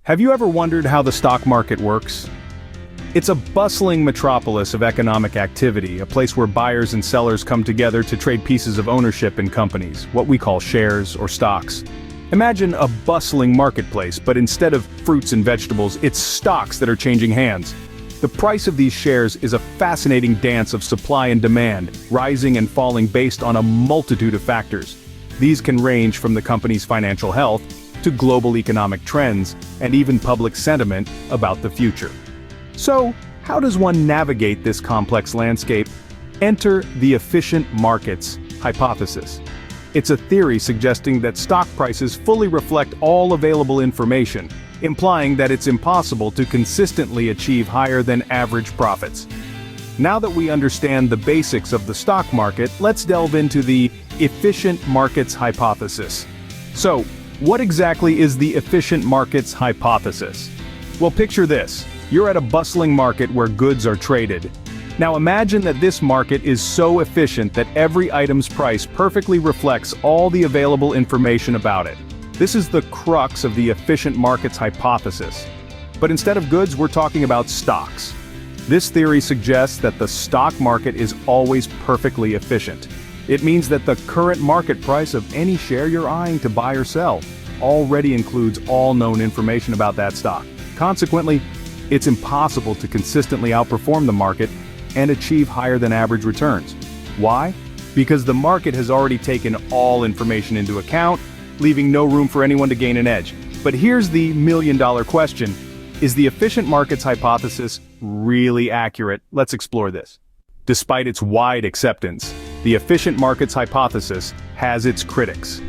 Have you ever wondered how the stock market works? It's a bustling metropolis of economic activity, a place where buyers and sellers come together to trade pieces of ownership in companies, what we call shares or stocks. Imagine a bustling marketplace, but instead of fruits and vegetables, it's stocks that are changing hands. The price of these shares is a fascinating dance of supply and demand, rising and falling based on a multitude of factors. These can range from the company's financial health to global economic trends, and even public sentiment about the future. So, how does one navigate this complex landscape? Enter the efficient markets hypothesis. It's a theory suggesting that stock prices fully reflect all available information, implying that it's impossible to consistently achieve higher than average profits. Now that we understand the basics of the stock market, let's delve into the efficient markets hypothesis. So, what exactly is the efficient markets hypothesis? Well, picture this. You're at a bustling market where goods are traded. Now imagine that this market is so efficient that every item's price perfectly reflects all the available information about it. This is the crux of the efficient markets hypothesis. But instead of goods, we're talking about stocks. This theory suggests that the stock market is always perfectly efficient. It means that the current market price of any share you're eyeing to buy or sell already includes all known information about that stock. Consequently, it's impossible to consistently outperform the market and achieve higher than average returns. Why? Because the market has already taken all information into account, leaving no room for anyone to gain an edge. But here's the million-dollar question. Is the efficient markets hypothesis really accurate? Let's explore this. Despite its wide acceptance, the efficient markets hypothesis has its critics.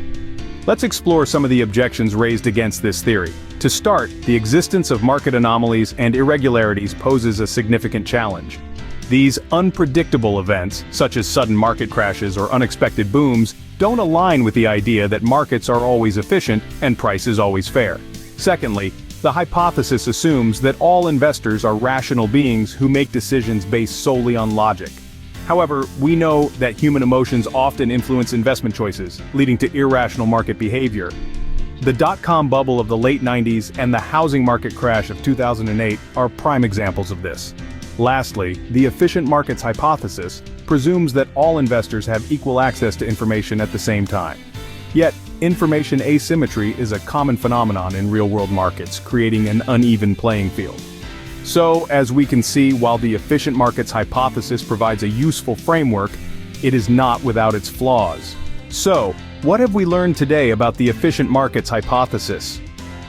Let's explore some of the objections raised against this theory. To start, the existence of market anomalies and irregularities poses a significant challenge. These unpredictable events, such as sudden market crashes or unexpected booms, don't align with the idea that markets are always efficient and prices always fair. Secondly, the hypothesis assumes that all investors are rational beings who make decisions based solely on logic. However, we know that human emotions often influence investment choices, leading to irrational market behavior. The dot-com bubble of the late 90s and the housing market crash of 2008 are prime examples of this. Lastly, the efficient markets hypothesis presumes that all investors have equal access to information at the same time. Yet, information asymmetry is a common phenomenon in real-world markets, creating an uneven playing field. So, as we can see, while the efficient markets hypothesis provides a useful framework, it is not without its flaws. So, what have we learned today about the efficient markets hypothesis?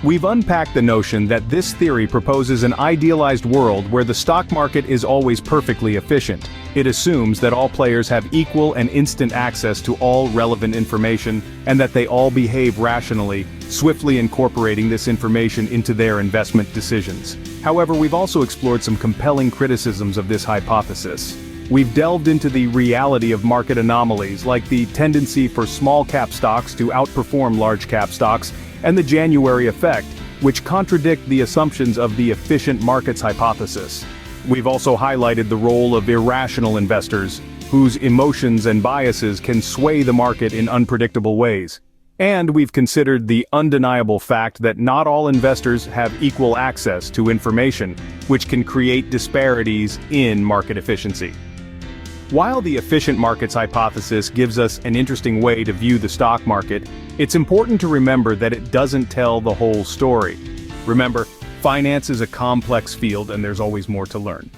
We've unpacked the notion that this theory proposes an idealized world where the stock market is always perfectly efficient. It assumes that all players have equal and instant access to all relevant information, and that they all behave rationally, swiftly incorporating this information into their investment decisions. However, we've also explored some compelling criticisms of this hypothesis. We've delved into the reality of market anomalies, like the tendency for small-cap stocks to outperform large-cap stocks, and the January effect, which contradict the assumptions of the efficient markets hypothesis. We've also highlighted the role of irrational investors, whose emotions and biases can sway the market in unpredictable ways. And we've considered the undeniable fact that not all investors have equal access to information, which can create disparities in market efficiency. While the efficient markets hypothesis gives us an interesting way to view the stock market, it's important to remember that it doesn't tell the whole story. Remember, finance is a complex field and there's always more to learn.